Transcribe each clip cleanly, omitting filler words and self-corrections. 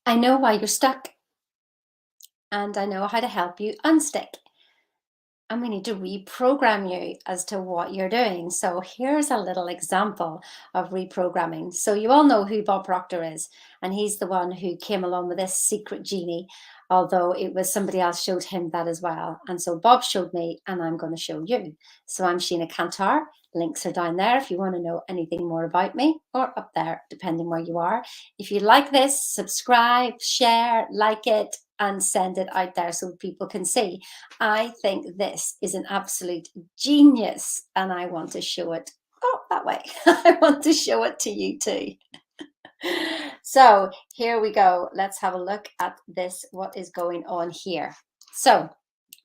I know why you're stuck, and I know how to help you unstick. And we need to reprogram you as to what you're doing. So here's a little example of reprogramming. So you all know who Bob Proctor is, and he's the one who came along with this secret genie, although it was somebody else showed him that as well. And so Bob showed me, and I'm going to show you. So I'm Sheena Cantar. Links are down there if you want to know anything more about me, or up there, depending where you are. If you like this, subscribe, share, like it, and send it out there so people can see. I think this is an absolute genius, and I want to show it. Oh, that way. I want to show it to you too. So here we go. Let's have a look at this, what is going on here. So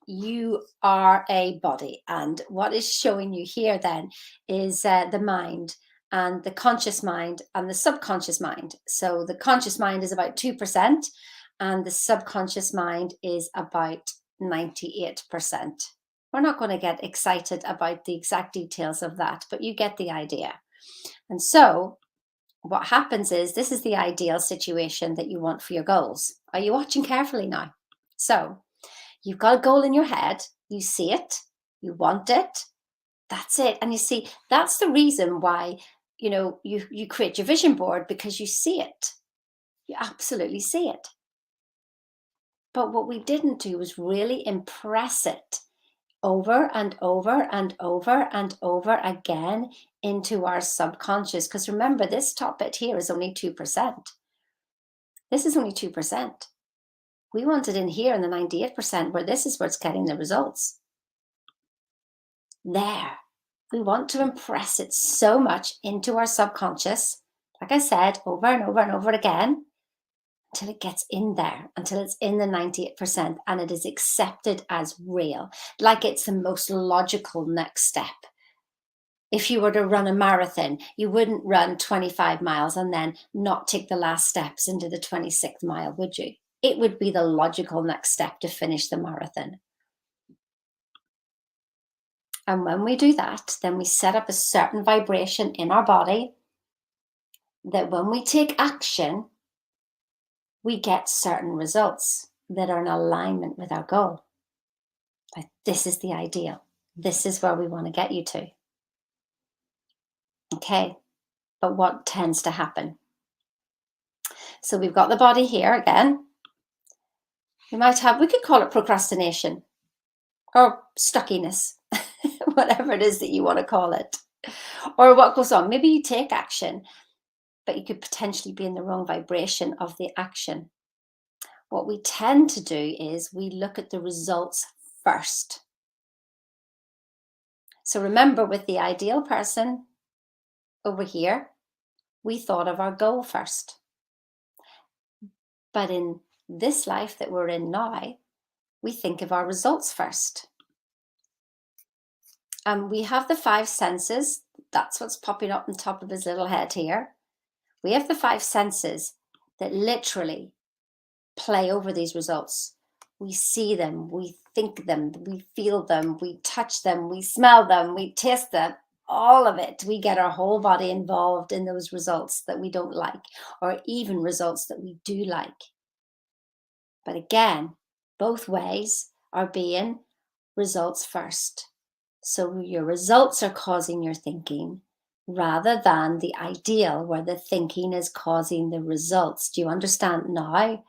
you are a body, and what is showing you here then is the mind, and the conscious mind and the subconscious mind. So the conscious mind is about 2%, and the subconscious mind is about 98%. We're not going to get excited about the exact details of that, but you get the idea. And so what happens is, this is the ideal situation that you want for your goals. Are you watching carefully now? So you've got a goal in your head, you see it, you want it, that's it. And you see, that's the reason why, you create your vision board, because you see it. You absolutely see it. But what we didn't do was really impress it over and over and over and over again into our subconscious. Because remember, this top bit here is only 2%. This is only 2%. We want it in here in the 98%, where this is where it's getting the results. There. We want to impress it so much into our subconscious, like I said, over and over and over again, until it gets in there, until it's in the 98%, and it is accepted as real, like it's the most logical next step. If you were to run a marathon, you wouldn't run 25 miles and then not take the last steps into the 26th mile, would you? It would be the logical next step to finish the marathon. And when we do that, then we set up a certain vibration in our body that when we take action, we get certain results that are in alignment with our goal. Like, this is the ideal. This is where we want to get you to. Okay, but what tends to happen? So we've got the body here again. We could call it procrastination or stuckiness, whatever it is that you want to call it. Or what goes on? Maybe you take action, but you could potentially be in the wrong vibration of the action. What we tend to do is we look at the results first. So remember, with the ideal person over here, we thought of our goal first. But in this life that we're in now, we think of our results first. We have the 5 senses. That's what's popping up on top of his little head here. We have the 5 senses that literally play over these results. We see them, we think them, we feel them, we touch them, we smell them, we taste them, all of it. We get our whole body involved in those results that we don't like, or even results that we do like. But again, both ways are being results first. So your results are causing your thinking, rather than the ideal where the thinking is causing the results. Do you understand now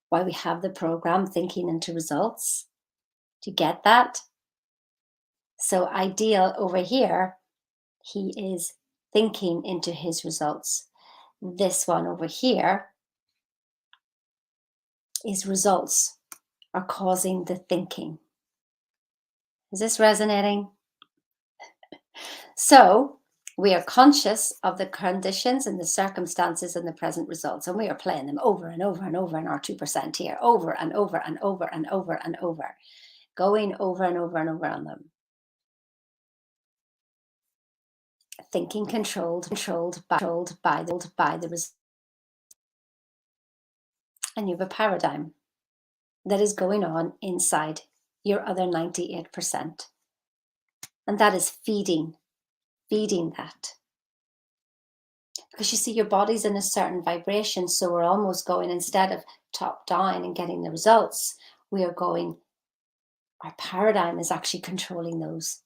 why we have the program thinking into results? Do you get that? So ideal over here, he is thinking into his results. This one over here is results are causing the thinking. Is this resonating? So we are conscious of the conditions and the circumstances and the present results, and we are playing them over and over and over in our 2% here, over and over and over and over and over, going over and over and over on them. Thinking controlled by the result. And you have a paradigm that is going on inside your other 98%. And that is feeding that. Because you see, your body's in a certain vibration. So we're almost going, instead of top down and getting the results, we are going, our paradigm is actually controlling those.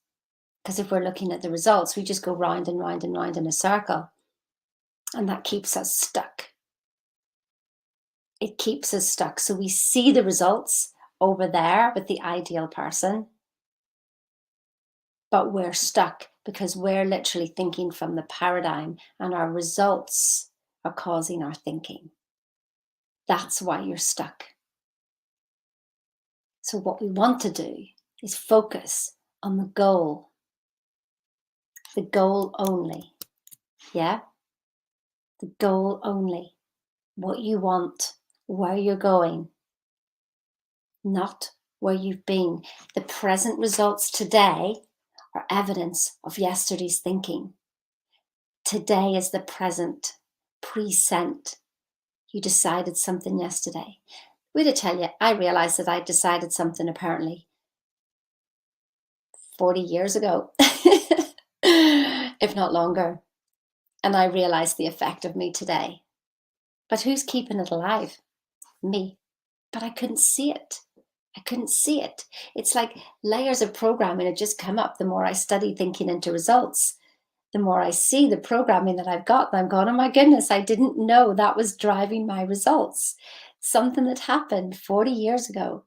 Because if we're looking at the results, we just go round and round and round in a circle. And that keeps us stuck. It keeps us stuck. So we see the results over there with the ideal person, but we're stuck because we're literally thinking from the paradigm, and our results are causing our thinking. That's why you're stuck. So what we want to do is focus on the goal only. Yeah? The goal only. What you want, where you're going, not where you've been. The present results today are evidence of yesterday's thinking. Today is the present, present. You decided something yesterday. Wait to tell you, I realized that I decided something apparently 40 years ago, if not longer. And I realized the effect of me today. But who's keeping it alive? Me. But I couldn't see it. I couldn't see it. It's like layers of programming had just come up the more I study thinking into results. The more I see the programming that I've got, I'm going, oh my goodness, I didn't know that was driving my results. Something that happened 40 years ago,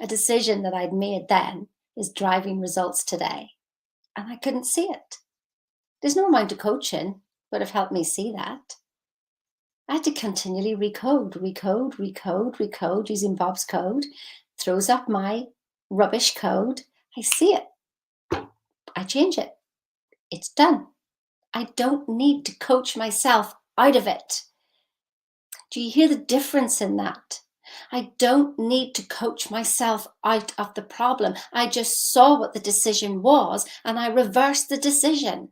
a decision that I'd made then, is driving results today. And I couldn't see it. There's no amount of coaching would have helped me see that. I had to continually recode using Bob's code. Throws up my rubbish code. I see it. I change it. It's done. I don't need to coach myself out of it. Do you hear the difference in that? I don't need to coach myself out of the problem. I just saw what the decision was and I reversed the decision.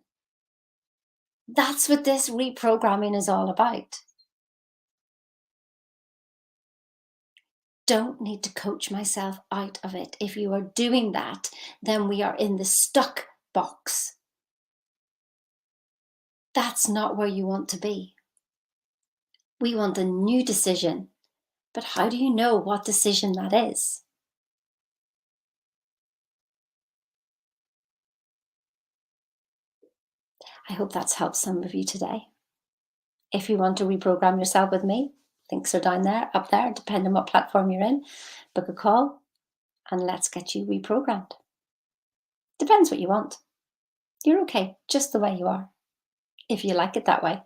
That's what this reprogramming is all about. Don't need to coach myself out of it. If you are doing that, then we are in the stuck box. That's not where you want to be. We want a new decision. But how do you know what decision that is? I hope that's helped some of you today. If you want to reprogram yourself with me, links are down there, up there, depending on what platform you're in. Book a call and let's get you reprogrammed. Depends what you want. You're okay just the way you are, if you like it that way.